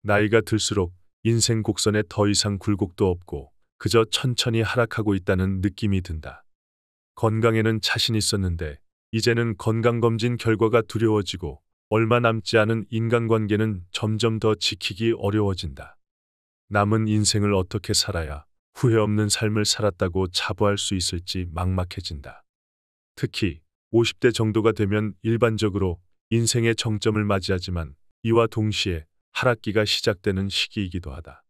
나이가 들수록 인생 곡선에 더 이상 굴곡도 없고 그저 천천히 하락하고 있다는 느낌이 든다. 건강에는 자신 있었는데 이제는 건강검진 결과가 두려워지고 얼마 남지 않은 인간관계는 점점 더 지키기 어려워진다. 남은 인생을 어떻게 살아야 후회 없는 삶을 살았다고 자부할 수 있을지 막막해진다. 특히 50대 정도가 되면 일반적으로 인생의 정점을 맞이하지만 이와 동시에 하락기가 시작되는 시기이기도 하다.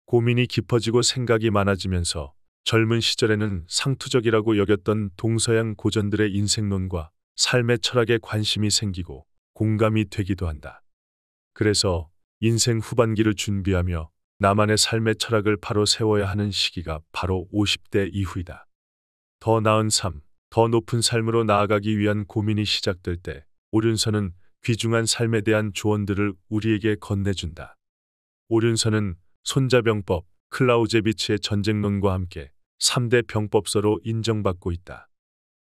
고민이 깊어지고 생각이 많아지면서 젊은 시절에는 상투적이라고 여겼던 동서양 고전들의 인생론과 삶의 철학에 관심이 생기고 공감이 되기도 한다. 그래서 인생 후반기를 준비하며 나만의 삶의 철학을 바로 세워야 하는 시기가 바로 50대 이후이다. 더 나은 삶, 더 높은 삶으로 나아가기 위한 고민이 시작될 때 오륜서는 귀중한 삶에 대한 조언들을 우리에게 건네준다. 오륜서는 손자병법, 클라우제비츠의 전쟁론과 함께 3대 병법서로 인정받고 있다.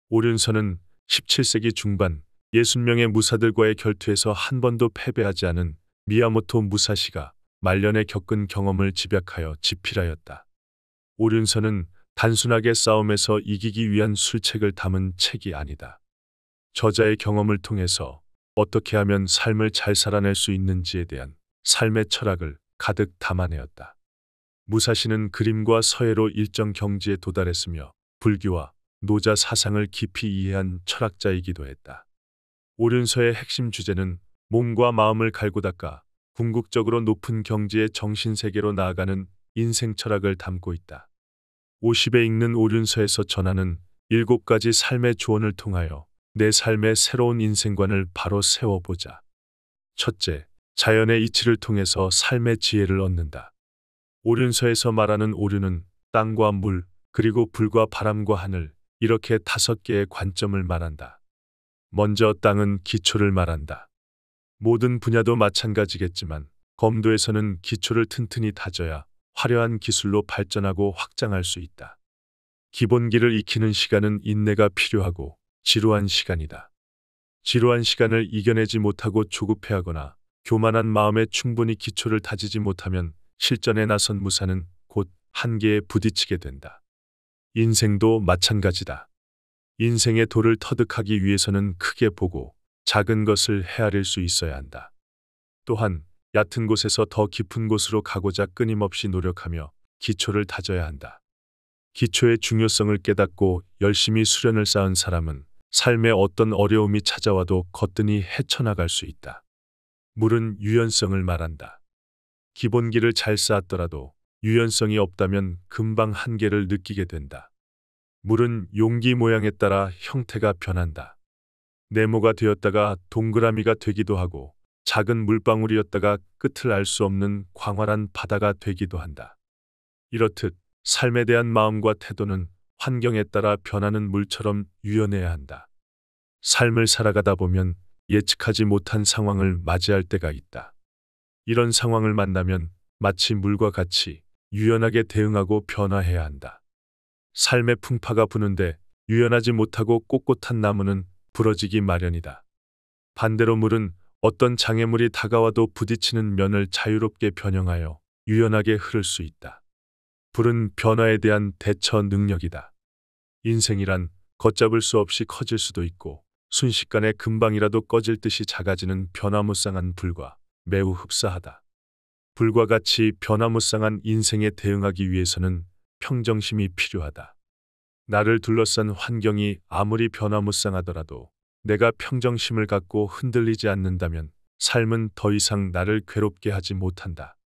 오륜서는 17세기 중반 60명의 무사들과의 결투에서 한 번도 패배하지 않은 미야모토 무사시가 말년에 겪은 경험을 집약하여 집필하였다. 오륜서는 단순하게 싸움에서 이기기 위한 술책을 담은 책이 아니다. 저자의 경험을 통해서 어떻게 하면 삶을 잘 살아낼 수 있는지에 대한 삶의 철학을 가득 담아내었다. 무사시는 그림과 서예로 일정 경지에 도달했으며 불교와 노자 사상을 깊이 이해한 철학자이기도 했다. 오륜서의 핵심 주제는 몸과 마음을 갈고 닦아 궁극적으로 높은 경지의 정신세계로 나아가는 인생 철학을 담고 있다. 50에 읽는 오륜서에서 전하는 7가지 삶의 조언을 통하여 내 삶의 새로운 인생관을 바로 세워보자. 첫째, 자연의 이치를 통해서 삶의 지혜를 얻는다. 오륜서에서 말하는 오륜은 땅과 물, 그리고 불과 바람과 하늘, 이렇게 5개의 관점을 말한다. 먼저 땅은 기초를 말한다. 모든 분야도 마찬가지겠지만 검도에서는 기초를 튼튼히 다져야 화려한 기술로 발전하고 확장할 수 있다. 기본기를 익히는 시간은 인내가 필요하고 지루한 시간이다. 지루한 시간을 이겨내지 못하고 조급해하거나 교만한 마음에 충분히 기초를 다지지 못하면 실전에 나선 무사는 곧 한계에 부딪히게 된다. 인생도 마찬가지다. 인생의 도를 터득하기 위해서는 크게 보고 작은 것을 헤아릴 수 있어야 한다. 또한 얕은 곳에서 더 깊은 곳으로 가고자 끊임없이 노력하며 기초를 다져야 한다. 기초의 중요성을 깨닫고 열심히 수련을 쌓은 사람은 삶에 어떤 어려움이 찾아와도 거뜬히 헤쳐나갈 수 있다. 물은 유연성을 말한다. 기본기를 잘 쌓았더라도 유연성이 없다면 금방 한계를 느끼게 된다. 물은 용기 모양에 따라 형태가 변한다. 네모가 되었다가 동그라미가 되기도 하고 작은 물방울이었다가 끝을 알 수 없는 광활한 바다가 되기도 한다. 이렇듯 삶에 대한 마음과 태도는 환경에 따라 변하는 물처럼 유연해야 한다. 삶을 살아가다 보면 예측하지 못한 상황을 맞이할 때가 있다. 이런 상황을 만나면 마치 물과 같이 유연하게 대응하고 변화해야 한다. 삶의 풍파가 부는데 유연하지 못하고 꼿꼿한 나무는 부러지기 마련이다. 반대로 물은 어떤 장애물이 다가와도 부딪히는 면을 자유롭게 변형하여 유연하게 흐를 수 있다. 불은 변화에 대한 대처 능력이다. 인생이란 걷잡을 수 없이 커질 수도 있고 순식간에 금방이라도 꺼질 듯이 작아지는 변화무쌍한 불과 매우 흡사하다. 불과 같이 변화무쌍한 인생에 대응하기 위해서는 평정심이 필요하다. 나를 둘러싼 환경이 아무리 변화무쌍하더라도 내가 평정심을 갖고 흔들리지 않는다면 삶은 더 이상 나를 괴롭게 하지 못한다.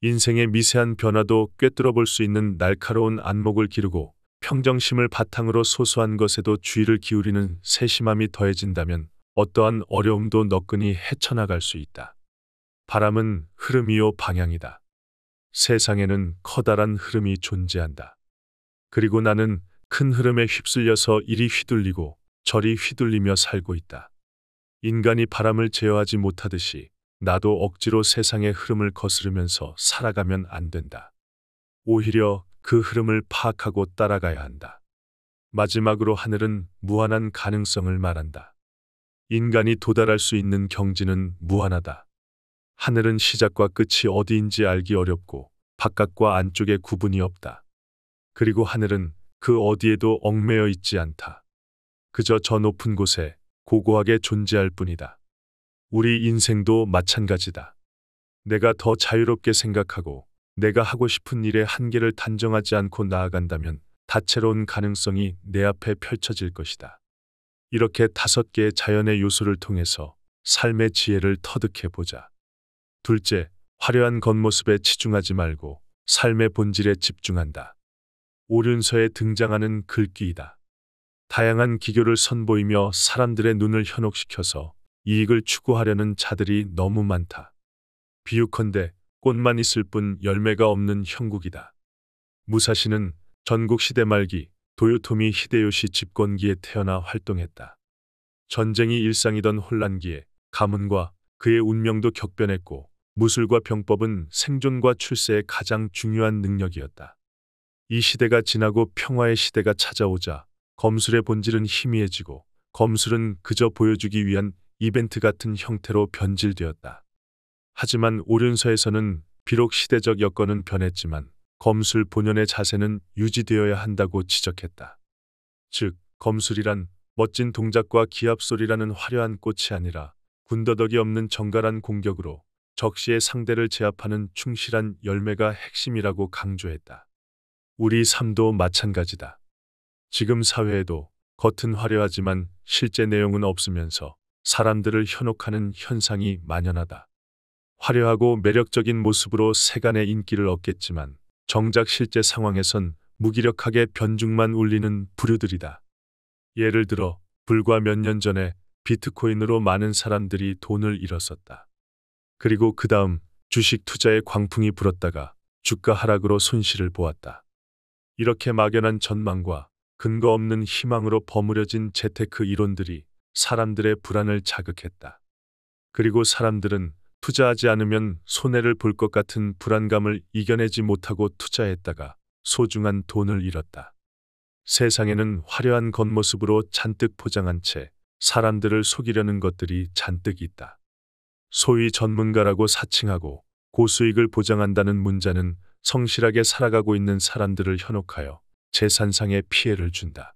인생의 미세한 변화도 꿰뚫어 볼 수 있는 날카로운 안목을 기르고 평정심을 바탕으로 소소한 것에도 주의를 기울이는 세심함이 더해진다면 어떠한 어려움도 너끈히 헤쳐나갈 수 있다. 바람은 흐름이요 방향이다. 세상에는 커다란 흐름이 존재한다. 그리고 나는 큰 흐름에 휩쓸려서 이리 휘둘리고 저리 휘둘리며 살고 있다. 인간이 바람을 제어하지 못하듯이 나도 억지로 세상의 흐름을 거스르면서 살아가면 안 된다. 오히려 그 흐름을 파악하고 따라가야 한다. 마지막으로 하늘은 무한한 가능성을 말한다. 인간이 도달할 수 있는 경지는 무한하다. 하늘은 시작과 끝이 어디인지 알기 어렵고 바깥과 안쪽에 구분이 없다. 그리고 하늘은 그 어디에도 얽매여 있지 않다. 그저 저 높은 곳에 고고하게 존재할 뿐이다. 우리 인생도 마찬가지다. 내가 더 자유롭게 생각하고 내가 하고 싶은 일의 한계를 단정하지 않고 나아간다면 다채로운 가능성이 내 앞에 펼쳐질 것이다. 이렇게 5개의 자연의 요소를 통해서 삶의 지혜를 터득해 보자. 둘째, 화려한 겉모습에 치중하지 말고 삶의 본질에 집중한다. 오륜서에 등장하는 글귀이다. 다양한 기교를 선보이며 사람들의 눈을 현혹시켜서 이익을 추구하려는 자들이 너무 많다. 비유컨대 꽃만 있을 뿐 열매가 없는 형국이다. 무사시는 전국시대 말기 도요토미 히데요시 집권기에 태어나 활동했다. 전쟁이 일상이던 혼란기에 가문과 그의 운명도 격변했고 무술과 병법은 생존과 출세의 가장 중요한 능력이었다. 이 시대가 지나고 평화의 시대가 찾아오자 검술의 본질은 희미해지고 검술은 그저 보여주기 위한 이벤트 같은 형태로 변질되었다. 하지만 오륜서에서는 비록 시대적 여건은 변했지만 검술 본연의 자세는 유지되어야 한다고 지적했다. 즉, 검술이란 멋진 동작과 기합소리라는 화려한 꽃이 아니라 군더더기 없는 정갈한 공격으로 적시의 상대를 제압하는 충실한 열매가 핵심이라고 강조했다. 우리 삶도 마찬가지다. 지금 사회에도 겉은 화려하지만 실제 내용은 없으면서 사람들을 현혹하는 현상이 만연하다. 화려하고 매력적인 모습으로 세간의 인기를 얻겠지만 정작 실제 상황에선 무기력하게 변죽만 울리는 부류들이다. 예를 들어 불과 몇 년 전에 비트코인으로 많은 사람들이 돈을 잃었었다. 그리고 그 다음 주식 투자에 광풍이 불었다가 주가 하락으로 손실을 보았다. 이렇게 막연한 전망과 근거 없는 희망으로 버무려진 재테크 이론들이 사람들의 불안을 자극했다. 그리고 사람들은 투자하지 않으면 손해를 볼 것 같은 불안감을 이겨내지 못하고 투자했다가 소중한 돈을 잃었다. 세상에는 화려한 겉모습으로 잔뜩 포장한 채 사람들을 속이려는 것들이 잔뜩 있다. 소위 전문가라고 사칭하고 고수익을 보장한다는 문자는 성실하게 살아가고 있는 사람들을 현혹하여 재산상의 피해를 준다.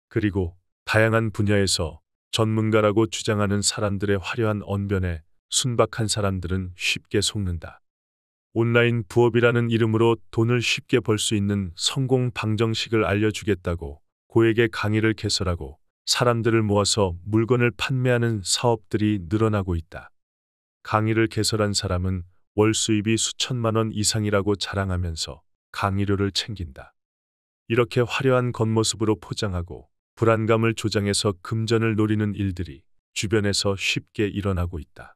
그리고 다양한 분야에서 전문가라고 주장하는 사람들의 화려한 언변에 순박한 사람들은 쉽게 속는다. 온라인 부업이라는 이름으로 돈을 쉽게 벌 수 있는 성공 방정식을 알려주겠다고 고액의 강의를 개설하고 사람들을 모아서 물건을 판매하는 사업들이 늘어나고 있다. 강의를 개설한 사람은 월 수입이 수천만 원 이상이라고 자랑하면서 강의료를 챙긴다. 이렇게 화려한 겉모습으로 포장하고 불안감을 조장해서 금전을 노리는 일들이 주변에서 쉽게 일어나고 있다.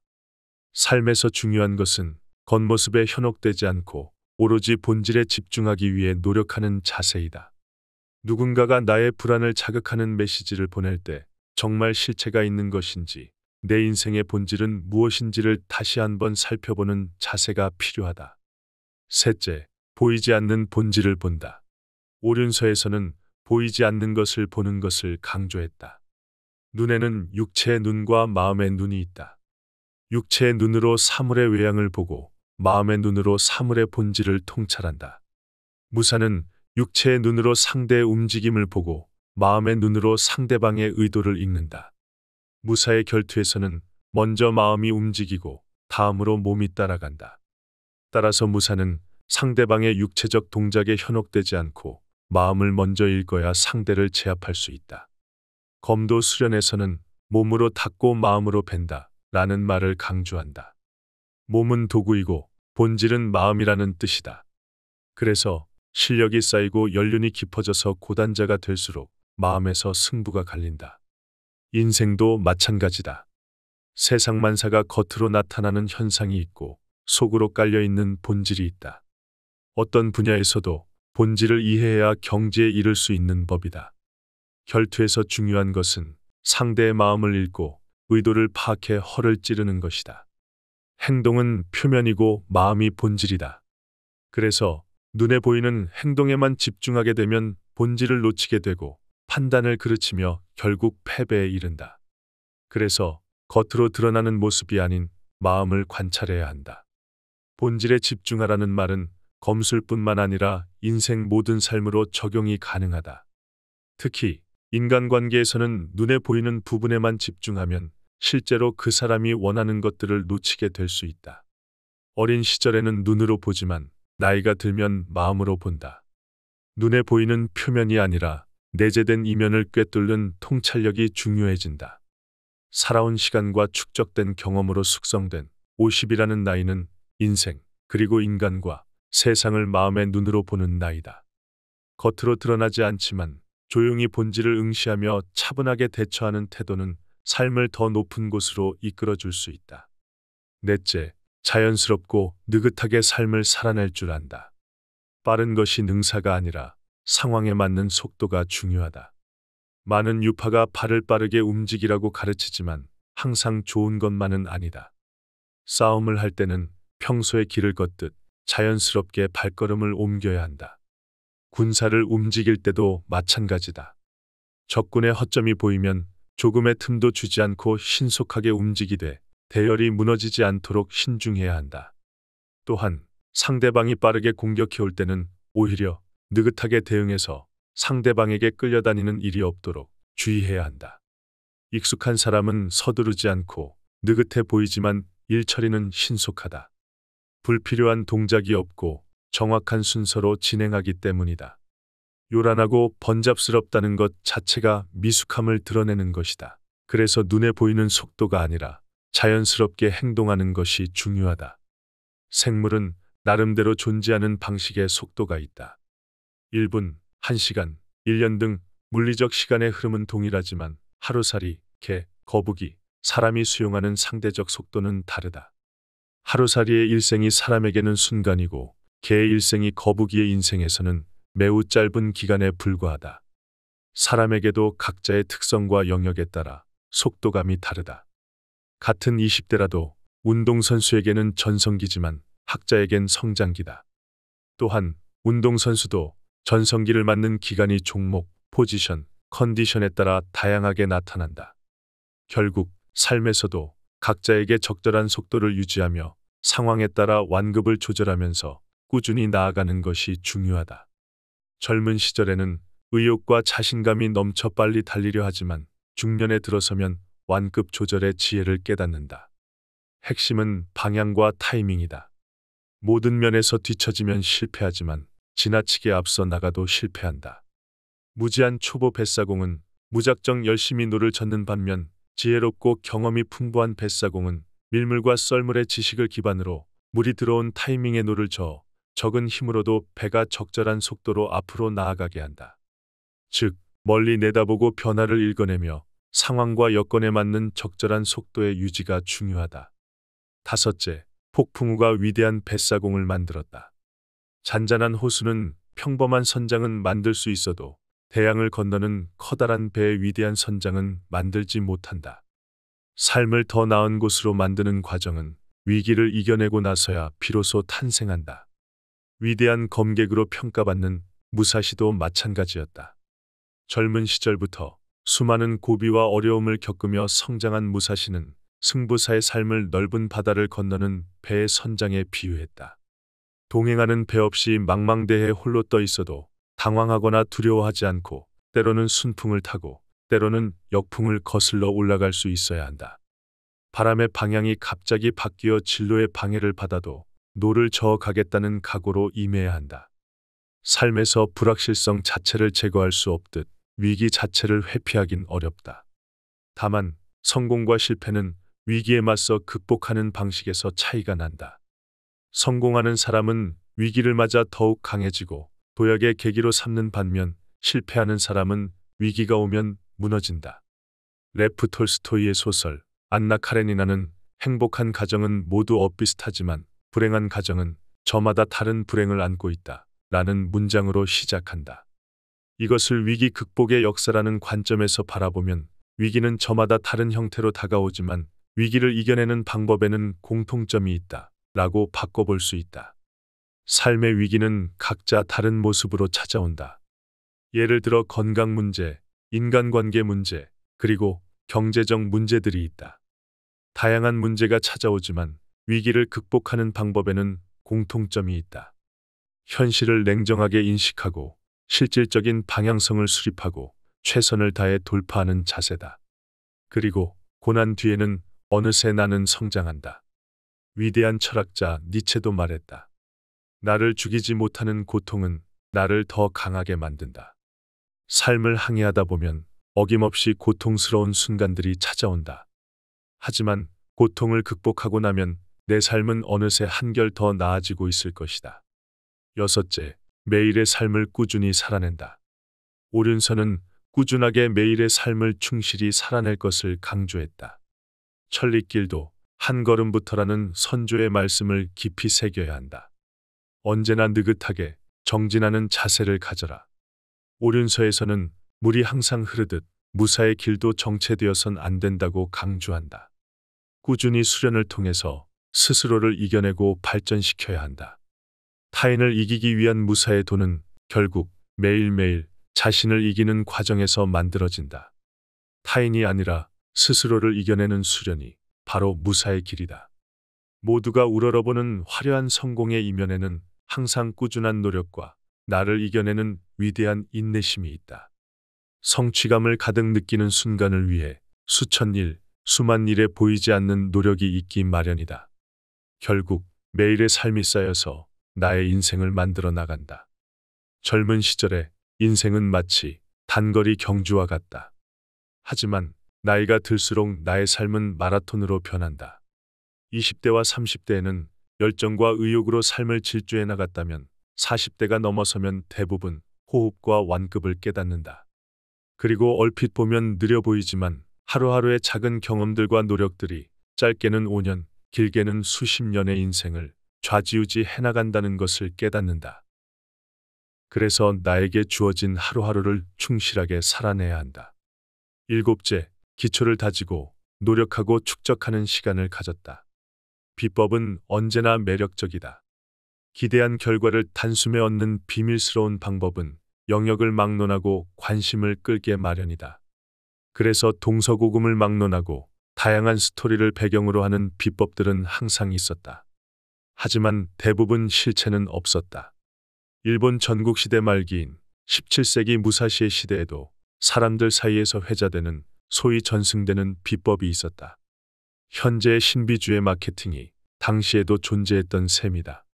삶에서 중요한 것은 겉모습에 현혹되지 않고 오로지 본질에 집중하기 위해 노력하는 자세이다. 누군가가 나의 불안을 자극하는 메시지를 보낼 때 정말 실체가 있는 것인지 내 인생의 본질은 무엇인지를 다시 한번 살펴보는 자세가 필요하다. 셋째, 보이지 않는 본질을 본다. 오륜서에서는 보이지 않는 것을 보는 것을 강조했다. 눈에는 육체의 눈과 마음의 눈이 있다. 육체의 눈으로 사물의 외양을 보고 마음의 눈으로 사물의 본질을 통찰한다. 무사는 육체의 눈으로 상대의 움직임을 보고 마음의 눈으로 상대방의 의도를 읽는다. 무사의 결투에서는 먼저 마음이 움직이고 다음으로 몸이 따라간다. 따라서 무사는 상대방의 육체적 동작에 현혹되지 않고 마음을 먼저 읽어야 상대를 제압할 수 있다. 검도 수련에서는 몸으로 닦고 마음으로 벤다 라는 말을 강조한다. 몸은 도구이고 본질은 마음이라는 뜻이다. 그래서 실력이 쌓이고 연륜이 깊어져서 고단자가 될수록 마음에서 승부가 갈린다. 인생도 마찬가지다. 세상 만사가 겉으로 나타나는 현상이 있고 속으로 깔려있는 본질이 있다. 어떤 분야에서도 본질을 이해해야 경지에 이를 수 있는 법이다. 결투에서 중요한 것은 상대의 마음을 읽고 의도를 파악해 허를 찌르는 것이다. 행동은 표면이고 마음이 본질이다. 그래서 눈에 보이는 행동에만 집중하게 되면 본질을 놓치게 되고 판단을 그르치며 결국 패배에 이른다. 그래서 겉으로 드러나는 모습이 아닌 마음을 관찰해야 한다. 본질에 집중하라는 말은 검술뿐만 아니라 인생 모든 삶으로 적용이 가능하다. 특히 인간관계에서는 눈에 보이는 부분에만 집중하면 실제로 그 사람이 원하는 것들을 놓치게 될 수 있다. 어린 시절에는 눈으로 보지만 나이가 들면 마음으로 본다. 눈에 보이는 표면이 아니라 내재된 이면을 꿰뚫는 통찰력이 중요해진다. 살아온 시간과 축적된 경험으로 숙성된 50이라는 나이는 인생, 그리고 인간과 세상을 마음의 눈으로 보는 나이다. 겉으로 드러나지 않지만 조용히 본질을 응시하며 차분하게 대처하는 태도는 삶을 더 높은 곳으로 이끌어줄 수 있다. 넷째, 자연스럽고 느긋하게 삶을 살아낼 줄 안다. 빠른 것이 능사가 아니라 상황에 맞는 속도가 중요하다. 많은 유파가 발을 빠르게 움직이라고 가르치지만 항상 좋은 것만은 아니다. 싸움을 할 때는 평소에 길을 걷듯 자연스럽게 발걸음을 옮겨야 한다. 군사를 움직일 때도 마찬가지다. 적군의 허점이 보이면 조금의 틈도 주지 않고 신속하게 움직이되 대열이 무너지지 않도록 신중해야 한다. 또한 상대방이 빠르게 공격해 올 때는 오히려 느긋하게 대응해서 상대방에게 끌려다니는 일이 없도록 주의해야 한다. 익숙한 사람은 서두르지 않고 느긋해 보이지만 일 처리는 신속하다. 불필요한 동작이 없고 정확한 순서로 진행하기 때문이다. 요란하고 번잡스럽다는 것 자체가 미숙함을 드러내는 것이다. 그래서 눈에 보이는 속도가 아니라 자연스럽게 행동하는 것이 중요하다. 생물은 나름대로 존재하는 방식의 속도가 있다. 1분, 1시간, 1년 등 물리적 시간의 흐름은 동일하지만 하루살이, 개, 거북이, 사람이 수용하는 상대적 속도는 다르다. 하루살이의 일생이 사람에게는 순간이고 개의 일생이 거북이의 인생에서는 매우 짧은 기간에 불과하다. 사람에게도 각자의 특성과 영역에 따라 속도감이 다르다. 같은 20대라도 운동선수에게는 전성기지만 학자에겐 성장기다. 또한 운동선수도 전성기를 맞는 기간이 종목, 포지션, 컨디션에 따라 다양하게 나타난다. 결국 삶에서도 각자에게 적절한 속도를 유지하며 상황에 따라 완급을 조절하면서 꾸준히 나아가는 것이 중요하다. 젊은 시절에는 의욕과 자신감이 넘쳐 빨리 달리려 하지만 중년에 들어서면 완급 조절의 지혜를 깨닫는다. 핵심은 방향과 타이밍이다. 모든 면에서 뒤처지면 실패하지만 지나치게 앞서 나가도 실패한다. 무지한 초보 뱃사공은 무작정 열심히 노를 젓는 반면 지혜롭고 경험이 풍부한 뱃사공은 밀물과 썰물의 지식을 기반으로 물이 들어온 타이밍에 노를 저어 적은 힘으로도 배가 적절한 속도로 앞으로 나아가게 한다. 즉, 멀리 내다보고 변화를 읽어내며 상황과 여건에 맞는 적절한 속도의 유지가 중요하다. 다섯째, 폭풍우가 위대한 뱃사공을 만들었다. 잔잔한 호수는 평범한 선장은 만들 수 있어도 대양을 건너는 커다란 배의 위대한 선장은 만들지 못한다. 삶을 더 나은 곳으로 만드는 과정은 위기를 이겨내고 나서야 비로소 탄생한다. 위대한 검객으로 평가받는 무사시도 마찬가지였다. 젊은 시절부터 수많은 고비와 어려움을 겪으며 성장한 무사시는 승부사의 삶을 넓은 바다를 건너는 배의 선장에 비유했다. 동행하는 배 없이 망망대해에 홀로 떠 있어도 당황하거나 두려워하지 않고 때로는 순풍을 타고 때로는 역풍을 거슬러 올라갈 수 있어야 한다. 바람의 방향이 갑자기 바뀌어 진로의 방해를 받아도 노를 저어가겠다는 각오로 임해야 한다. 삶에서 불확실성 자체를 제거할 수 없듯 위기 자체를 회피하긴 어렵다. 다만 성공과 실패는 위기에 맞서 극복하는 방식에서 차이가 난다. 성공하는 사람은 위기를 맞아 더욱 강해지고 도약의 계기로 삼는 반면 실패하는 사람은 위기가 오면 무너진다. 레프 톨스토이의 소설 안나 카레니나는 행복한 가정은 모두 엇비슷하지만 불행한 가정은 저마다 다른 불행을 안고 있다 라는 문장으로 시작한다. 이것을 위기 극복의 역사라는 관점에서 바라보면 위기는 저마다 다른 형태로 다가오지만 위기를 이겨내는 방법에는 공통점이 있다 라고 바꿔볼 수 있다. 삶의 위기는 각자 다른 모습으로 찾아온다. 예를 들어 건강 문제, 인간관계 문제, 그리고 경제적 문제들이 있다. 다양한 문제가 찾아오지만 위기를 극복하는 방법에는 공통점이 있다. 현실을 냉정하게 인식하고 실질적인 방향성을 수립하고 최선을 다해 돌파하는 자세다. 그리고 고난 뒤에는 어느새 나는 성장한다. 위대한 철학자 니체도 말했다. 나를 죽이지 못하는 고통은 나를 더 강하게 만든다. 삶을 항해하다 보면 어김없이 고통스러운 순간들이 찾아온다. 하지만 고통을 극복하고 나면 내 삶은 어느새 한결 더 나아지고 있을 것이다. 여섯째, 매일의 삶을 꾸준히 살아낸다. 오륜서는 꾸준하게 매일의 삶을 충실히 살아낼 것을 강조했다. 천리길도 한 걸음부터라는 선조의 말씀을 깊이 새겨야 한다. 언제나 느긋하게 정진하는 자세를 가져라. 오륜서에서는 물이 항상 흐르듯 무사의 길도 정체되어선 안 된다고 강조한다. 꾸준히 수련을 통해서 스스로를 이겨내고 발전시켜야 한다. 타인을 이기기 위한 무사의 도는 결국 매일매일 자신을 이기는 과정에서 만들어진다. 타인이 아니라 스스로를 이겨내는 수련이 바로 무사의 길이다. 모두가 우러러보는 화려한 성공의 이면에는 항상 꾸준한 노력과 나를 이겨내는 위대한 인내심이 있다. 성취감을 가득 느끼는 순간을 위해 수천 일, 수만 일에 보이지 않는 노력이 있기 마련이다. 결국 매일의 삶이 쌓여서 나의 인생을 만들어 나간다. 젊은 시절에 인생은 마치 단거리 경주와 같다. 하지만 나이가 들수록 나의 삶은 마라톤으로 변한다. 20대와 30대에는 열정과 의욕으로 삶을 질주해 나갔다면 40대가 넘어서면 대부분 호흡과 완급을 깨닫는다. 그리고 얼핏 보면 느려 보이지만 하루하루의 작은 경험들과 노력들이 짧게는 5년, 길게는 수십 년의 인생을 좌지우지 해나간다는 것을 깨닫는다. 그래서 나에게 주어진 하루하루를 충실하게 살아내야 한다. 일곱째, 기초를 다지고 노력하고 축적하는 시간을 가졌다. 비법은 언제나 매력적이다. 기대한 결과를 단숨에 얻는 비밀스러운 방법은 영역을 막론하고 관심을 끌게 마련이다. 그래서 동서고금을 막론하고 다양한 스토리를 배경으로 하는 비법들은 항상 있었다. 하지만 대부분 실체는 없었다. 일본 전국시대 말기인 17세기 무사시의 시대에도 사람들 사이에서 회자되는 소위 전승되는 비법이 있었다. 현재의 신비주의 마케팅이 당시에도 존재했던 셈이다.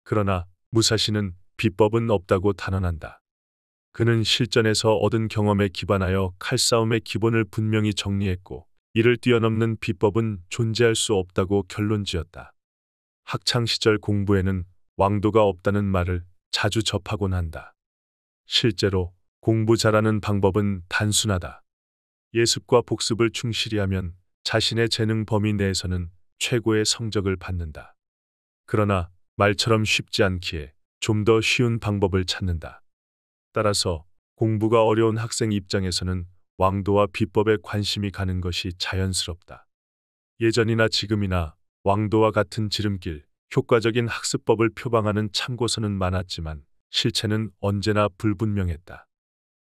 그러나 무사시는 비법은 없다고 단언한다. 그는 실전에서 얻은 경험에 기반하여 칼싸움의 기본을 분명히 정리했고 이를 뛰어넘는 비법은 존재할 수 없다고 결론지었다. 학창시절 공부에는 왕도가 없다는 말을 자주 접하곤 한다. 실제로 공부 잘하는 방법은 단순하다. 예습과 복습을 충실히 하면 자신의 재능 범위 내에서는 최고의 성적을 받는다. 그러나 말처럼 쉽지 않기에 좀 더 쉬운 방법을 찾는다. 따라서 공부가 어려운 학생 입장에서는 왕도와 비법에 관심이 가는 것이 자연스럽다. 예전이나 지금이나 왕도와 같은 지름길, 효과적인 학습법을 표방하는 참고서는 많았지만 실체는 언제나 불분명했다.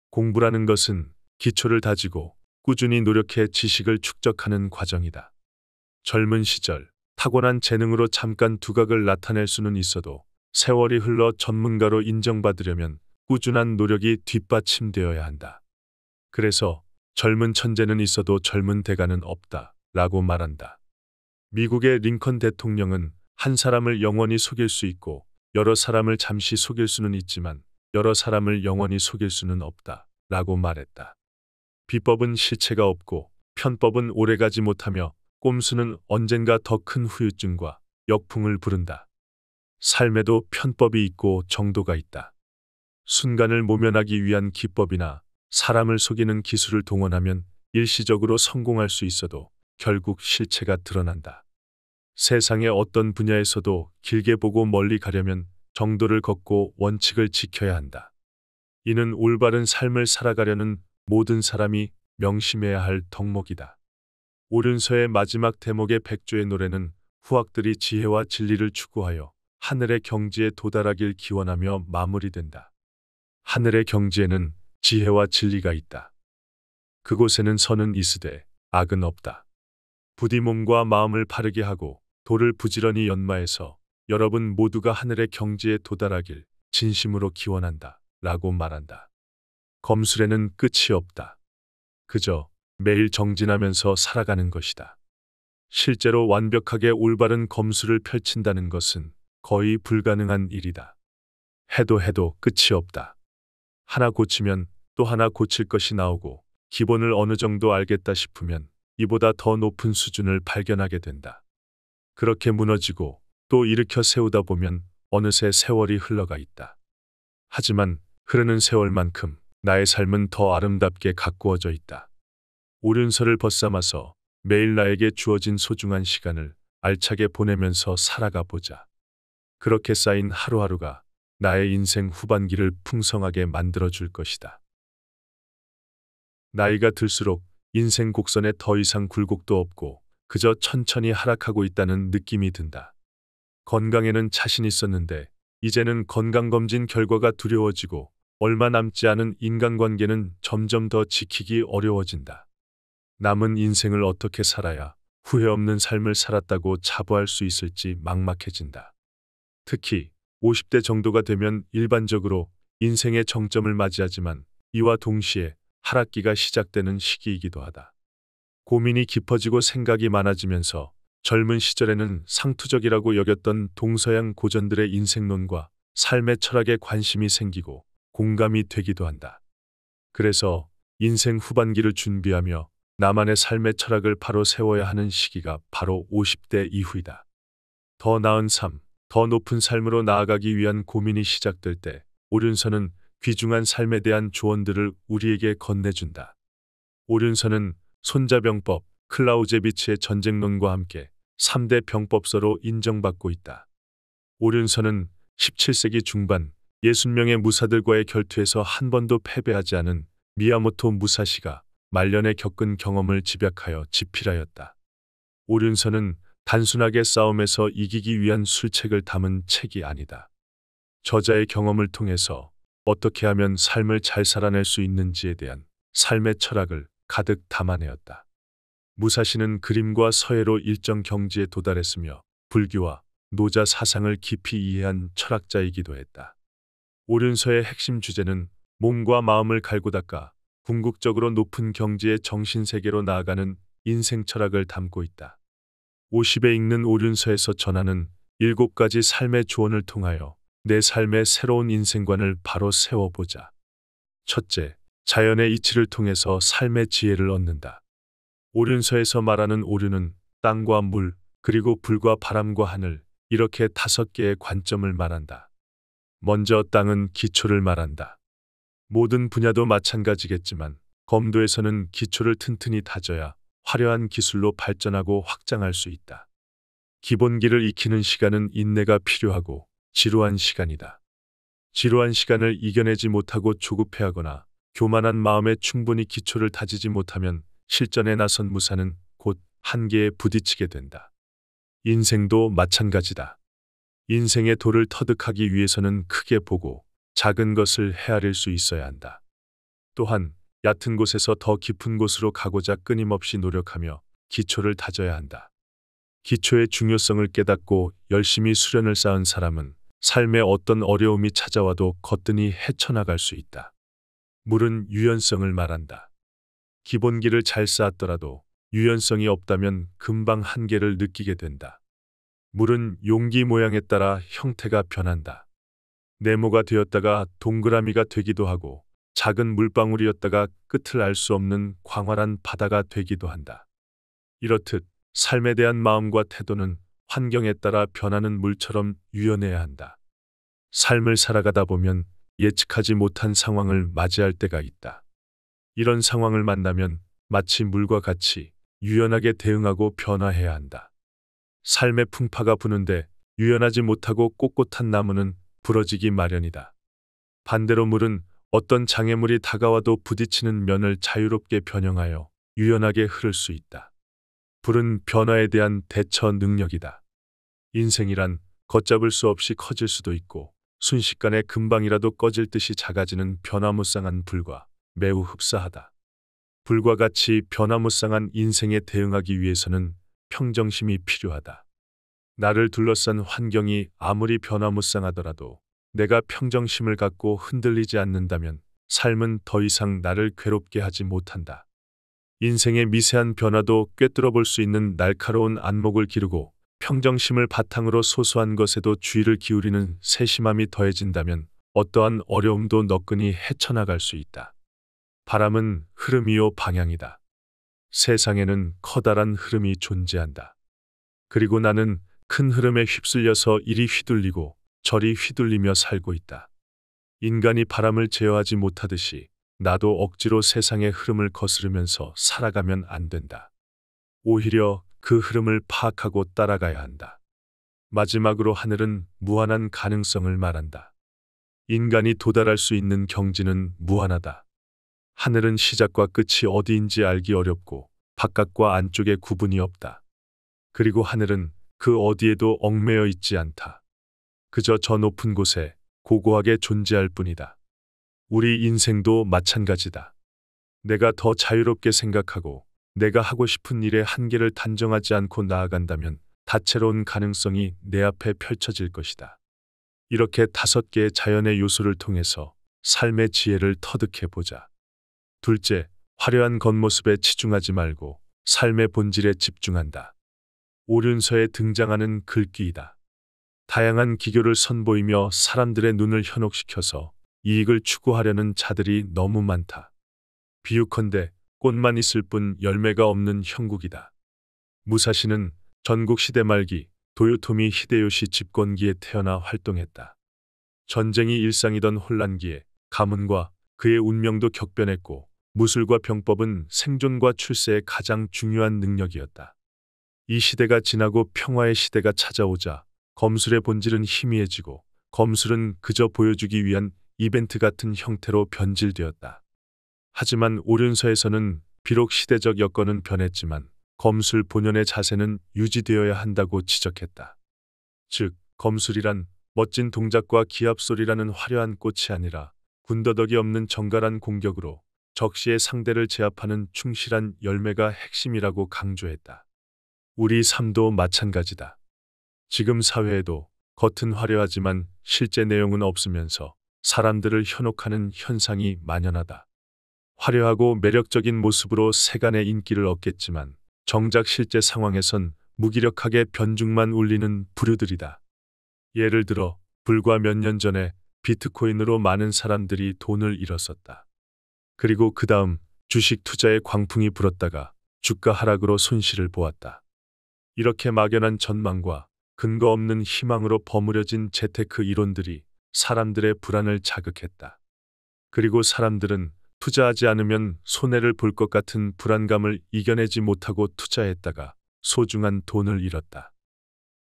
공부라는 것은 기초를 다지고 꾸준히 노력해 지식을 축적하는 과정이다. 젊은 시절 타고난 재능으로 잠깐 두각을 나타낼 수는 있어도 세월이 흘러 전문가로 인정받으려면 꾸준한 노력이 뒷받침되어야 한다. 그래서 젊은 천재는 있어도 젊은 대가는 없다 라고 말한다. 미국의 링컨 대통령은 한 사람을 영원히 속일 수 있고 여러 사람을 잠시 속일 수는 있지만 여러 사람을 영원히 속일 수는 없다 라고 말했다. 비법은 실체가 없고 편법은 오래가지 못하며 꼼수는 언젠가 더 큰 후유증과 역풍을 부른다. 삶에도 편법이 있고 정도가 있다. 순간을 모면하기 위한 기법이나 사람을 속이는 기술을 동원하면 일시적으로 성공할 수 있어도 결국 실체가 드러난다. 세상의 어떤 분야에서도 길게 보고 멀리 가려면 정도를 걷고 원칙을 지켜야 한다. 이는 올바른 삶을 살아가려는 모든 사람이 명심해야 할 덕목이다. 오륜서의 마지막 대목의 백조의 노래는 후학들이 지혜와 진리를 추구하여 하늘의 경지에 도달하길 기원하며 마무리된다. 하늘의 경지에는 지혜와 진리가 있다. 그곳에는 선은 있으되 악은 없다. 부디 몸과 마음을 바르게 하고 도를 부지런히 연마해서 여러분 모두가 하늘의 경지에 도달하길 진심으로 기원한다. 라고 말한다. 검술에는 끝이 없다. 그저 매일 정진하면서 살아가는 것이다. 실제로 완벽하게 올바른 검술을 펼친다는 것은 거의 불가능한 일이다. 해도 끝이 없다. 하나 고치면 또 하나 고칠 것이 나오고 기본을 어느 정도 알겠다 싶으면 이보다 더 높은 수준을 발견하게 된다. 그렇게 무너지고 또 일으켜 세우다 보면 어느새 세월이 흘러가 있다. 하지만 흐르는 세월만큼 나의 삶은 더 아름답게 가꾸어져 있다. 오륜서를 벗삼아서 매일 나에게 주어진 소중한 시간을 알차게 보내면서 살아가 보자. 그렇게 쌓인 하루하루가 나의 인생 후반기를 풍성하게 만들어줄 것이다. 나이가 들수록 인생 곡선에 더 이상 굴곡도 없고 그저 천천히 하락하고 있다는 느낌이 든다. 건강에는 자신 있었는데 이제는 건강검진 결과가 두려워지고 얼마 남지 않은 인간관계는 점점 더 지키기 어려워진다. 남은 인생을 어떻게 살아야 후회 없는 삶을 살았다고 자부할 수 있을지 막막해진다. 특히 50대 정도가 되면 일반적으로 인생의 정점을 맞이하지만 이와 동시에 하락기가 시작되는 시기이기도 하다. 고민이 깊어지고 생각이 많아지면서 젊은 시절에는 상투적이라고 여겼던 동서양 고전들의 인생론과 삶의 철학에 관심이 생기고 공감이 되기도 한다. 그래서 인생 후반기를 준비하며 나만의 삶의 철학을 바로 세워야 하는 시기가 바로 50대 이후이다. 더 나은 삶, 더 높은 삶으로 나아가기 위한 고민이 시작될 때 오륜서는 귀중한 삶에 대한 조언들을 우리에게 건네준다. 오륜서는 손자병법, 클라우제비치의 전쟁론과 함께 3대 병법서로 인정받고 있다. 오륜서는 17세기 중반 60명의 무사들과의 결투에서 한 번도 패배하지 않은 미야모토 무사시가 말년에 겪은 경험을 집약하여 집필하였다. 오륜서는 단순하게 싸움에서 이기기 위한 술책을 담은 책이 아니다. 저자의 경험을 통해서 어떻게 하면 삶을 잘 살아낼 수 있는지에 대한 삶의 철학을 가득 담아내었다. 무사시는 그림과 서예로 일정 경지에 도달했으며 불교와 노자 사상을 깊이 이해한 철학자이기도 했다. 오륜서의 핵심 주제는 몸과 마음을 갈고 닦아 궁극적으로 높은 경지의 정신세계로 나아가는 인생 철학을 담고 있다. 50에 읽는 오륜서에서 전하는 7가지 삶의 조언을 통하여 내 삶의 새로운 인생관을 바로 세워보자. 첫째, 자연의 이치를 통해서 삶의 지혜를 얻는다. 오륜서에서 말하는 오륜은 땅과 물, 그리고 불과 바람과 하늘, 이렇게 5개의 관점을 말한다. 먼저 땅은 기초를 말한다. 모든 분야도 마찬가지겠지만 검도에서는 기초를 튼튼히 다져야 화려한 기술로 발전하고 확장할 수 있다. 기본기를 익히는 시간은 인내가 필요하고 지루한 시간이다. 지루한 시간을 이겨내지 못하고 조급해하거나 교만한 마음에 충분히 기초를 다지지 못하면 실전에 나선 무사는 곧 한계에 부딪히게 된다. 인생도 마찬가지다. 인생의 도를 터득하기 위해서는 크게 보고 작은 것을 헤아릴 수 있어야 한다. 또한 얕은 곳에서 더 깊은 곳으로 가고자 끊임없이 노력하며 기초를 다져야 한다. 기초의 중요성을 깨닫고 열심히 수련을 쌓은 사람은 삶에 어떤 어려움이 찾아와도 거뜬히 헤쳐나갈 수 있다. 물은 유연성을 말한다. 기본기를 잘 쌓았더라도 유연성이 없다면 금방 한계를 느끼게 된다. 물은 용기 모양에 따라 형태가 변한다. 네모가 되었다가 동그라미가 되기도 하고 작은 물방울이었다가 끝을 알 수 없는 광활한 바다가 되기도 한다. 이렇듯 삶에 대한 마음과 태도는 환경에 따라 변하는 물처럼 유연해야 한다. 삶을 살아가다 보면 예측하지 못한 상황을 맞이할 때가 있다. 이런 상황을 만나면 마치 물과 같이 유연하게 대응하고 변화해야 한다. 삶의 풍파가 부는데 유연하지 못하고 꼿꼿한 나무는 부러지기 마련이다. 반대로 물은 어떤 장애물이 다가와도 부딪히는 면을 자유롭게 변형하여 유연하게 흐를 수 있다. 불은 변화에 대한 대처 능력이다. 인생이란 걷잡을 수 없이 커질 수도 있고 순식간에 금방이라도 꺼질 듯이 작아지는 변화무쌍한 불과 매우 흡사하다. 불과 같이 변화무쌍한 인생에 대응하기 위해서는 평정심이 필요하다. 나를 둘러싼 환경이 아무리 변화무쌍하더라도 내가 평정심을 갖고 흔들리지 않는다면 삶은 더 이상 나를 괴롭게 하지 못한다. 인생의 미세한 변화도 꿰뚫어 볼 수 있는 날카로운 안목을 기르고 평정심을 바탕으로 소소한 것에도 주의를 기울이는 세심함이 더해진다면 어떠한 어려움도 너끈히 헤쳐나갈 수 있다. 바람은 흐름이요 방향이다. 세상에는 커다란 흐름이 존재한다. 그리고 나는 큰 흐름에 휩쓸려서 이리 휘둘리고 저리 휘둘리며 살고 있다. 인간이 바람을 제어하지 못하듯이 나도 억지로 세상의 흐름을 거스르면서 살아가면 안 된다. 오히려 그 흐름을 파악하고 따라가야 한다. 마지막으로 하늘은 무한한 가능성을 말한다. 인간이 도달할 수 있는 경지는 무한하다. 하늘은 시작과 끝이 어디인지 알기 어렵고 바깥과 안쪽에 구분이 없다. 그리고 하늘은 그 어디에도 얽매여 있지 않다. 그저 저 높은 곳에 고고하게 존재할 뿐이다. 우리 인생도 마찬가지다. 내가 더 자유롭게 생각하고 내가 하고 싶은 일의 한계를 단정하지 않고 나아간다면 다채로운 가능성이 내 앞에 펼쳐질 것이다. 이렇게 5개의 자연의 요소를 통해서 삶의 지혜를 터득해 보자. 둘째, 화려한 겉모습에 치중하지 말고 삶의 본질에 집중한다. 오륜서에 등장하는 글귀이다. 다양한 기교를 선보이며 사람들의 눈을 현혹시켜서 이익을 추구하려는 자들이 너무 많다. 비유컨대 꽃만 있을 뿐 열매가 없는 형국이다. 무사시는 전국시대 말기 도요토미 히데요시 집권기에 태어나 활동했다. 전쟁이 일상이던 혼란기에 가문과 그의 운명도 격변했고 무술과 병법은 생존과 출세의 가장 중요한 능력이었다. 이 시대가 지나고 평화의 시대가 찾아오자 검술의 본질은 희미해지고 검술은 그저 보여주기 위한 이벤트 같은 형태로 변질되었다. 하지만 오륜서에서는 비록 시대적 여건은 변했지만 검술 본연의 자세는 유지되어야 한다고 지적했다. 즉, 검술이란 멋진 동작과 기합소리라는 화려한 꽃이 아니라 군더더기 없는 정갈한 공격으로 적시의 상대를 제압하는 충실한 열매가 핵심이라고 강조했다. 우리 삶도 마찬가지다. 지금 사회에도 겉은 화려하지만 실제 내용은 없으면서 사람들을 현혹하는 현상이 만연하다. 화려하고 매력적인 모습으로 세간의 인기를 얻겠지만 정작 실제 상황에선 무기력하게 변죽만 울리는 부류들이다. 예를 들어 불과 몇 년 전에 비트코인으로 많은 사람들이 돈을 잃었었다. 그리고 그 다음 주식 투자에 광풍이 불었다가 주가 하락으로 손실을 보았다. 이렇게 막연한 전망과 근거 없는 희망으로 버무려진 재테크 이론들이 사람들의 불안을 자극했다. 그리고 사람들은 투자하지 않으면 손해를 볼 것 같은 불안감을 이겨내지 못하고 투자했다가 소중한 돈을 잃었다.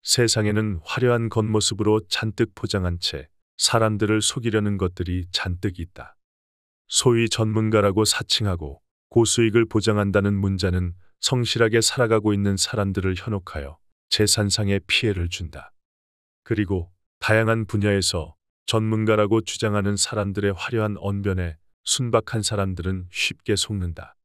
세상에는 화려한 겉모습으로 잔뜩 포장한 채 사람들을 속이려는 것들이 잔뜩 있다. 소위 전문가라고 사칭하고 고수익을 보장한다는 문자는 성실하게 살아가고 있는 사람들을 현혹하여 재산상의 피해를 준다. 그리고 다양한 분야에서 전문가라고 주장하는 사람들의 화려한 언변에 순박한 사람들은 쉽게 속는다.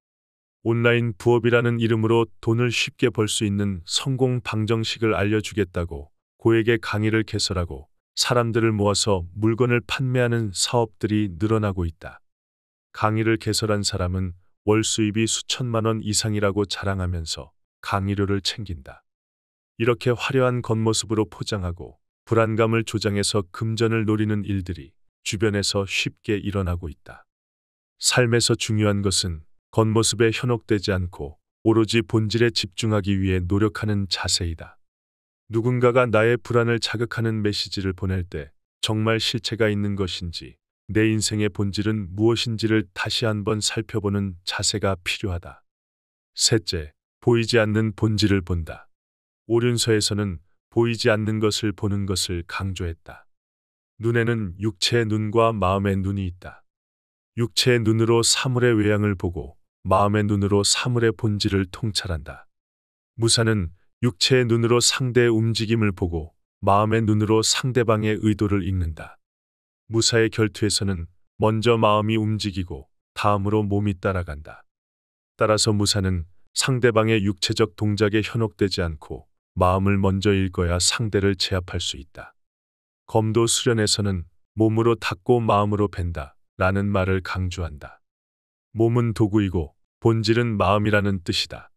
온라인 부업이라는 이름으로 돈을 쉽게 벌 수 있는 성공 방정식을 알려주겠다고 고액의 강의를 개설하고 사람들을 모아서 물건을 판매하는 사업들이 늘어나고 있다. 강의를 개설한 사람은 월 수입이 수천만 원 이상이라고 자랑하면서 강의료를 챙긴다. 이렇게 화려한 겉모습으로 포장하고 불안감을 조장해서 금전을 노리는 일들이 주변에서 쉽게 일어나고 있다. 삶에서 중요한 것은 겉모습에 현혹되지 않고 오로지 본질에 집중하기 위해 노력하는 자세이다. 누군가가 나의 불안을 자극하는 메시지를 보낼 때 정말 실체가 있는 것인지 내 인생의 본질은 무엇인지를 다시 한번 살펴보는 자세가 필요하다. 셋째, 보이지 않는 본질을 본다. 오륜서에서는 보이지 않는 것을 보는 것을 강조했다. 눈에는 육체의 눈과 마음의 눈이 있다. 육체의 눈으로 사물의 외양을 보고 마음의 눈으로 사물의 본질을 통찰한다. 무사는 육체의 눈으로 상대의 움직임을 보고 마음의 눈으로 상대방의 의도를 읽는다. 무사의 결투에서는 먼저 마음이 움직이고 다음으로 몸이 따라간다. 따라서 무사는 상대방의 육체적 동작에 현혹되지 않고 마음을 먼저 읽어야 상대를 제압할 수 있다. 검도 수련에서는 몸으로 닦고 마음으로 벤다 라는 말을 강조한다. 몸은 도구이고 본질은 마음이라는 뜻이다.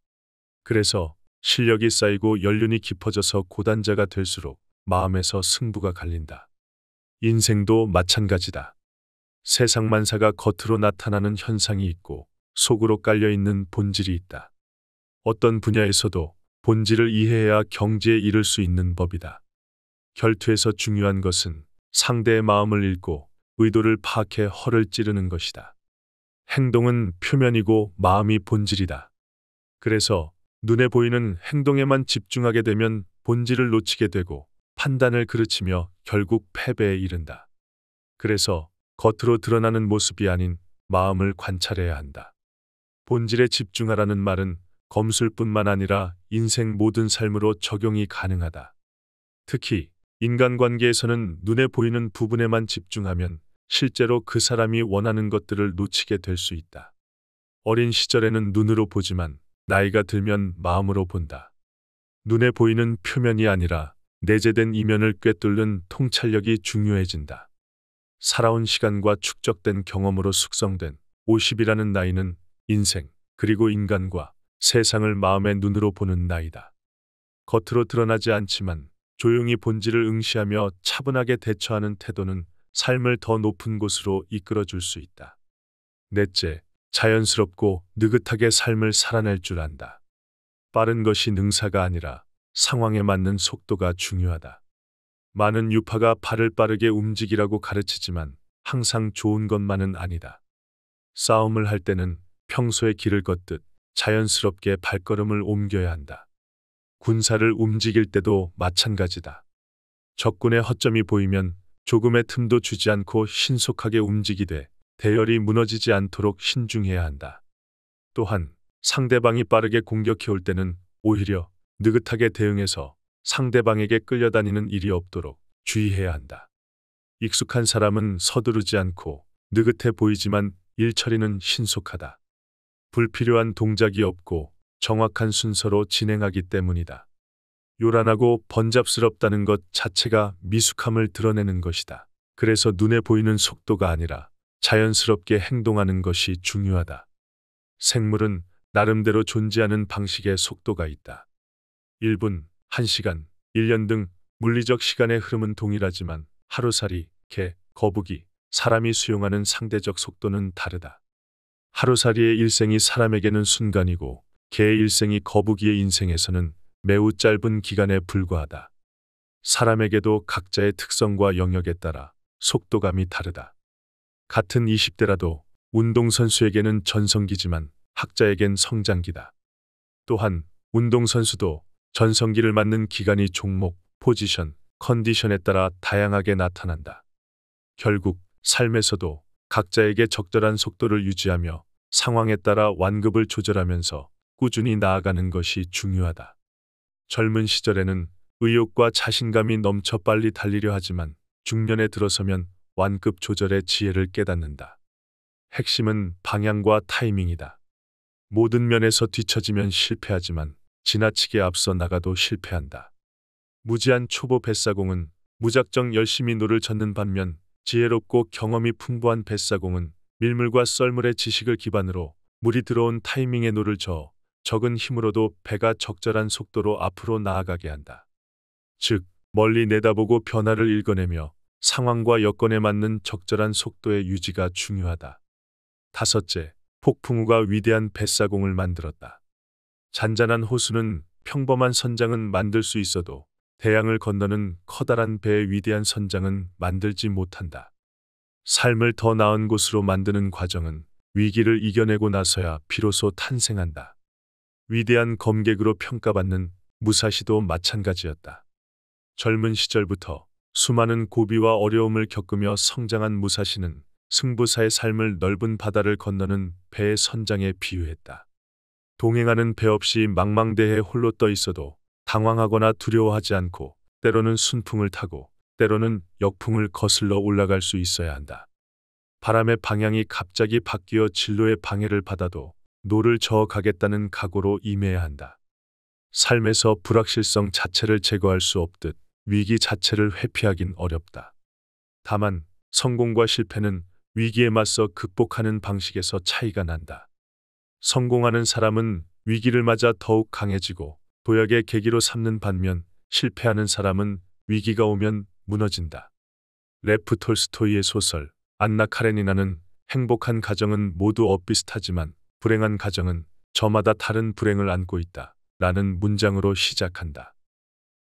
그래서 실력이 쌓이고 연륜이 깊어져서 고단자가 될수록 마음에서 승부가 갈린다. 인생도 마찬가지다. 세상 만사가 겉으로 나타나는 현상이 있고 속으로 깔려있는 본질이 있다. 어떤 분야에서도 본질을 이해해야 경지에 이를 수 있는 법이다. 결투에서 중요한 것은 상대의 마음을 읽고 의도를 파악해 허를 찌르는 것이다. 행동은 표면이고 마음이 본질이다. 그래서 눈에 보이는 행동에만 집중하게 되면 본질을 놓치게 되고 판단을 그르치며 결국 패배에 이른다. 그래서 겉으로 드러나는 모습이 아닌 마음을 관찰해야 한다. 본질에 집중하라는 말은 검술뿐만 아니라 인생 모든 삶으로 적용이 가능하다. 특히 인간관계에서는 눈에 보이는 부분에만 집중하면 실제로 그 사람이 원하는 것들을 놓치게 될 수 있다. 어린 시절에는 눈으로 보지만 나이가 들면 마음으로 본다. 눈에 보이는 표면이 아니라 내재된 이면을 꿰뚫는 통찰력이 중요해진다. 살아온 시간과 축적된 경험으로 숙성된 50이라는 나이는 인생, 그리고 인간과 세상을 마음의 눈으로 보는 나이다. 겉으로 드러나지 않지만 조용히 본질을 응시하며 차분하게 대처하는 태도는 삶을 더 높은 곳으로 이끌어줄 수 있다. 넷째, 자연스럽고 느긋하게 삶을 살아낼 줄 안다. 빠른 것이 능사가 아니라 상황에 맞는 속도가 중요하다. 많은 유파가 발을 빠르게 움직이라고 가르치지만 항상 좋은 것만은 아니다. 싸움을 할 때는 평소에 길을 걷듯 자연스럽게 발걸음을 옮겨야 한다. 군사를 움직일 때도 마찬가지다. 적군의 허점이 보이면 조금의 틈도 주지 않고 신속하게 움직이되 대열이 무너지지 않도록 신중해야 한다. 또한 상대방이 빠르게 공격해 올 때는 오히려 느긋하게 대응해서 상대방에게 끌려다니는 일이 없도록 주의해야 한다. 익숙한 사람은 서두르지 않고 느긋해 보이지만 일 처리는 신속하다. 불필요한 동작이 없고 정확한 순서로 진행하기 때문이다. 요란하고 번잡스럽다는 것 자체가 미숙함을 드러내는 것이다. 그래서 눈에 보이는 속도가 아니라 자연스럽게 행동하는 것이 중요하다. 생물은 나름대로 존재하는 방식의 속도가 있다. 1분, 1시간, 1년 등 물리적 시간의 흐름은 동일하지만 하루살이, 개, 거북이, 사람이 수용하는 상대적 속도는 다르다. 하루살이의 일생이 사람에게는 순간이고 개의 일생이 거북이의 인생에서는 매우 짧은 기간에 불과하다. 사람에게도 각자의 특성과 영역에 따라 속도감이 다르다. 같은 20대라도 운동선수에게는 전성기지만 학자에겐 성장기다. 또한 운동선수도 전성기를 맞는 기간이 종목, 포지션, 컨디션에 따라 다양하게 나타난다. 결국 삶에서도 각자에게 적절한 속도를 유지하며 상황에 따라 완급을 조절하면서 꾸준히 나아가는 것이 중요하다. 젊은 시절에는 의욕과 자신감이 넘쳐 빨리 달리려 하지만 중년에 들어서면 완급 조절의 지혜를 깨닫는다. 핵심은 방향과 타이밍이다. 모든 면에서 뒤처지면 실패하지만 지나치게 앞서 나가도 실패한다. 무지한 초보 뱃사공은 무작정 열심히 노를 젓는 반면 지혜롭고 경험이 풍부한 뱃사공은 밀물과 썰물의 지식을 기반으로 물이 들어온 타이밍에 노를 저어 적은 힘으로도 배가 적절한 속도로 앞으로 나아가게 한다. 즉, 멀리 내다보고 변화를 읽어내며 상황과 여건에 맞는 적절한 속도의 유지가 중요하다. 다섯째, 폭풍우가 위대한 뱃사공을 만들었다. 잔잔한 호수는 평범한 선장은 만들 수 있어도 대양을 건너는 커다란 배의 위대한 선장은 만들지 못한다. 삶을 더 나은 곳으로 만드는 과정은 위기를 이겨내고 나서야 비로소 탄생한다. 위대한 검객으로 평가받는 무사시도 마찬가지였다. 젊은 시절부터 수많은 고비와 어려움을 겪으며 성장한 무사시는 승부사의 삶을 넓은 바다를 건너는 배의 선장에 비유했다. 동행하는 배 없이 망망대해에 홀로 떠 있어도 당황하거나 두려워하지 않고 때로는 순풍을 타고 때로는 역풍을 거슬러 올라갈 수 있어야 한다. 바람의 방향이 갑자기 바뀌어 진로의 방해를 받아도 노를 저어가겠다는 각오로 임해야 한다. 삶에서 불확실성 자체를 제거할 수 없듯 위기 자체를 회피하긴 어렵다. 다만 성공과 실패는 위기에 맞서 극복하는 방식에서 차이가 난다. 성공하는 사람은 위기를 맞아 더욱 강해지고 도약의 계기로 삼는 반면 실패하는 사람은 위기가 오면 무너진다. 레프 톨스토이의 소설 안나 카레니나는 행복한 가정은 모두 엇비슷하지만 불행한 가정은 저마다 다른 불행을 안고 있다. 라는 문장으로 시작한다.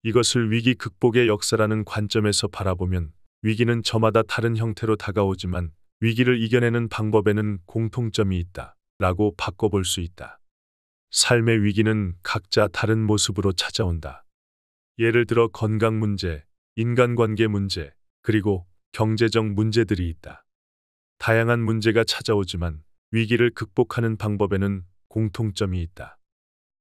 이것을 위기 극복의 역사라는 관점에서 바라보면 위기는 저마다 다른 형태로 다가오지만 위기를 이겨내는 방법에는 공통점이 있다. 라고 바꿔볼 수 있다. 삶의 위기는 각자 다른 모습으로 찾아온다. 예를 들어 건강 문제, 인간관계 문제, 그리고 경제적 문제들이 있다. 다양한 문제가 찾아오지만 위기를 극복하는 방법에는 공통점이 있다.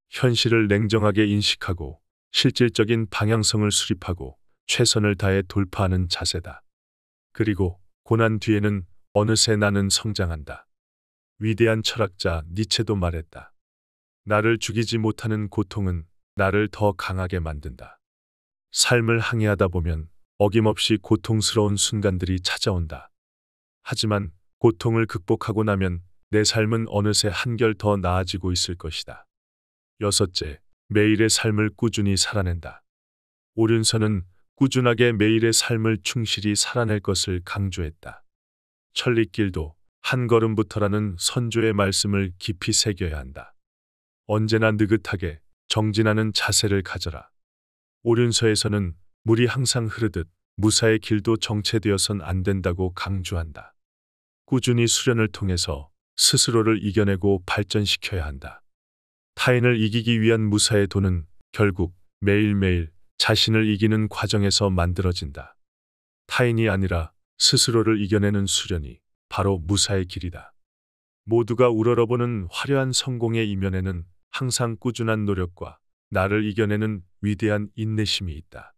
현실을 냉정하게 인식하고 실질적인 방향성을 수립하고 최선을 다해 돌파하는 자세다. 그리고 고난 뒤에는 어느새 나는 성장한다. 위대한 철학자 니체도 말했다. 나를 죽이지 못하는 고통은 나를 더 강하게 만든다. 삶을 항해하다 보면 어김없이 고통스러운 순간들이 찾아온다. 하지만 고통을 극복하고 나면 내 삶은 어느새 한결 더 나아지고 있을 것이다. 여섯째, 매일의 삶을 꾸준히 살아낸다. 오륜서는 꾸준하게 매일의 삶을 충실히 살아낼 것을 강조했다. 천리길도 한 걸음부터라는 선조의 말씀을 깊이 새겨야 한다. 언제나 느긋하게 정진하는 자세를 가져라. 오륜서에서는 물이 항상 흐르듯 무사의 길도 정체되어선 안 된다고 강조한다. 꾸준히 수련을 통해서 스스로를 이겨내고 발전시켜야 한다. 타인을 이기기 위한 무사의 도는 결국 매일매일 자신을 이기는 과정에서 만들어진다. 타인이 아니라 스스로를 이겨내는 수련이 바로 무사의 길이다. 모두가 우러러보는 화려한 성공의 이면에는 항상 꾸준한 노력과 나를 이겨내는 위대한 인내심이 있다.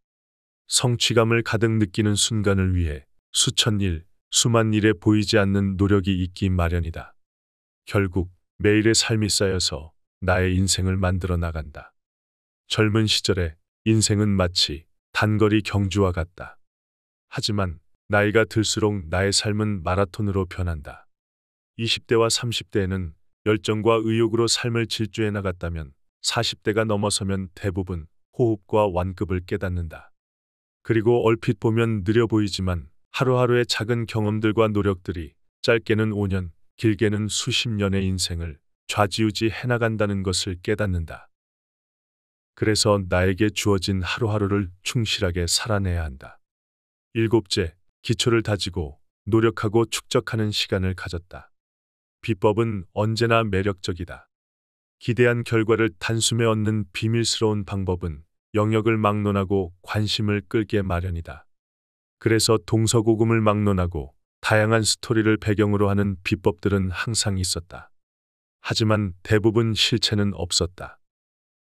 성취감을 가득 느끼는 순간을 위해 수천 일, 수만 일에 보이지 않는 노력이 있기 마련이다. 결국 매일의 삶이 쌓여서 나의 인생을 만들어 나간다. 젊은 시절에 인생은 마치 단거리 경주와 같다. 하지만 나이가 들수록 나의 삶은 마라톤으로 변한다. 20대와 30대에는 열정과 의욕으로 삶을 질주해 나갔다면 40대가 넘어서면 대부분 호흡과 완급을 깨닫는다. 그리고 얼핏 보면 느려 보이지만 하루하루의 작은 경험들과 노력들이 짧게는 5년, 길게는 수십 년의 인생을 좌지우지 해나간다는 것을 깨닫는다. 그래서 나에게 주어진 하루하루를 충실하게 살아내야 한다. 일곱째, 기초를 다지고 노력하고 축적하는 시간을 가졌다. 비법은 언제나 매력적이다. 기대한 결과를 단숨에 얻는 비밀스러운 방법은 영역을 막론하고 관심을 끌게 마련이다. 그래서 동서고금을 막론하고 다양한 스토리를 배경으로 하는 비법들은 항상 있었다. 하지만 대부분 실체는 없었다.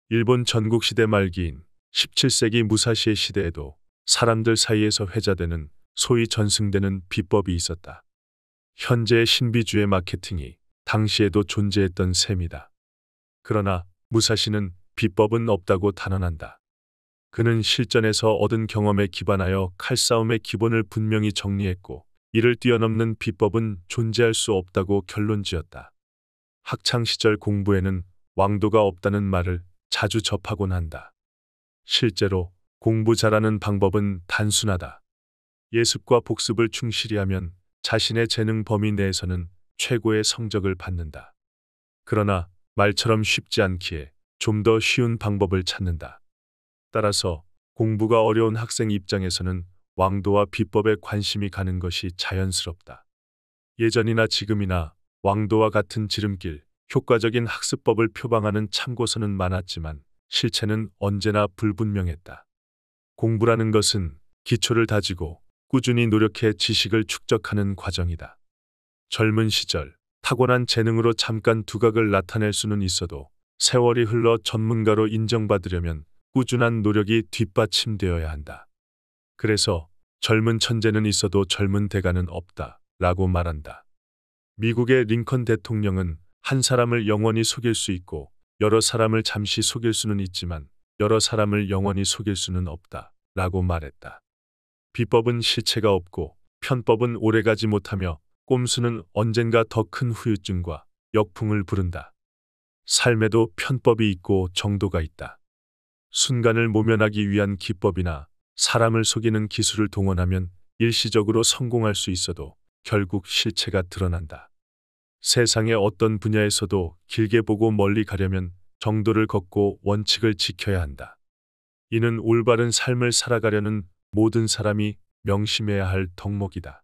일본 전국시대 말기인 17세기 무사시의 시대에도 사람들 사이에서 회자되는 소위 전승되는 비법이 있었다. 현재의 신비주의 마케팅이 당시에도 존재했던 셈이다. 그러나 무사시는 비법은 없다고 단언한다. 그는 실전에서 얻은 경험에 기반하여 칼싸움의 기본을 분명히 정리했고 이를 뛰어넘는 비법은 존재할 수 없다고 결론지었다. 학창시절 공부에는 왕도가 없다는 말을 자주 접하곤 한다. 실제로 공부 잘하는 방법은 단순하다. 예습과 복습을 충실히 하면 자신의 재능 범위 내에서는 최고의 성적을 받는다. 그러나 말처럼 쉽지 않기에 좀 더 쉬운 방법을 찾는다. 따라서 공부가 어려운 학생 입장에서는 왕도와 비법에 관심이 가는 것이 자연스럽다. 예전이나 지금이나 왕도와 같은 지름길, 효과적인 학습법을 표방하는 참고서는 많았지만 실체는 언제나 불분명했다. 공부라는 것은 기초를 다지고 꾸준히 노력해 지식을 축적하는 과정이다. 젊은 시절 타고난 재능으로 잠깐 두각을 나타낼 수는 있어도 세월이 흘러 전문가로 인정받으려면 꾸준한 노력이 뒷받침되어야 한다. 그래서 젊은 천재는 있어도 젊은 대가는 없다 라고 말한다. 미국의 링컨 대통령은 한 사람을 영원히 속일 수 있고 여러 사람을 잠시 속일 수는 있지만 여러 사람을 영원히 속일 수는 없다. 라고 말했다. 비법은 실체가 없고 편법은 오래가지 못하며 꼼수는 언젠가 더 큰 후유증과 역풍을 부른다. 삶에도 편법이 있고 정도가 있다. 순간을 모면하기 위한 기법이나 사람을 속이는 기술을 동원하면 일시적으로 성공할 수 있어도 결국 실체가 드러난다. 세상의 어떤 분야에서도 길게 보고 멀리 가려면 정도를 걷고 원칙을 지켜야 한다. 이는 올바른 삶을 살아가려는 모든 사람이 명심해야 할 덕목이다.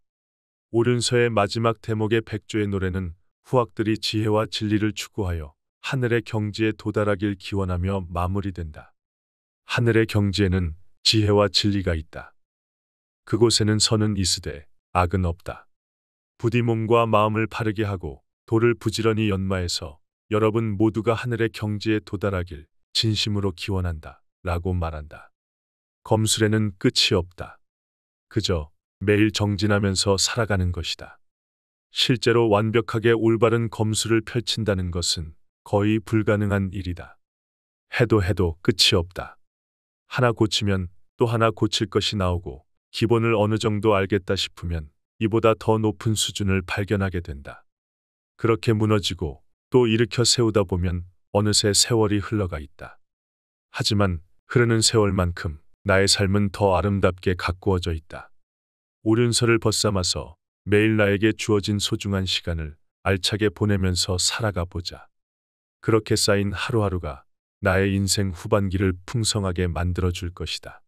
오륜서의 마지막 대목의 백조의 노래는 후학들이 지혜와 진리를 추구하여 하늘의 경지에 도달하길 기원하며 마무리된다. 하늘의 경지에는 지혜와 진리가 있다. 그곳에는 선은 있으되 악은 없다. 부디 몸과 마음을 바르게 하고 도를 부지런히 연마해서 여러분 모두가 하늘의 경지에 도달하길 진심으로 기원한다. 라고 말한다. 검술에는 끝이 없다. 그저 매일 정진하면서 살아가는 것이다. 실제로 완벽하게 올바른 검술을 펼친다는 것은 거의 불가능한 일이다. 해도 끝이 없다. 하나 고치면 또 하나 고칠 것이 나오고 기본을 어느 정도 알겠다 싶으면 이보다 더 높은 수준을 발견하게 된다. 그렇게 무너지고 또 일으켜 세우다 보면 어느새 세월이 흘러가 있다. 하지만 흐르는 세월만큼 나의 삶은 더 아름답게 가꾸어져 있다. 오륜서를 벗삼아서 매일 나에게 주어진 소중한 시간을 알차게 보내면서 살아가 보자. 그렇게 쌓인 하루하루가 나의 인생 후반기를 풍성하게 만들어줄 것이다.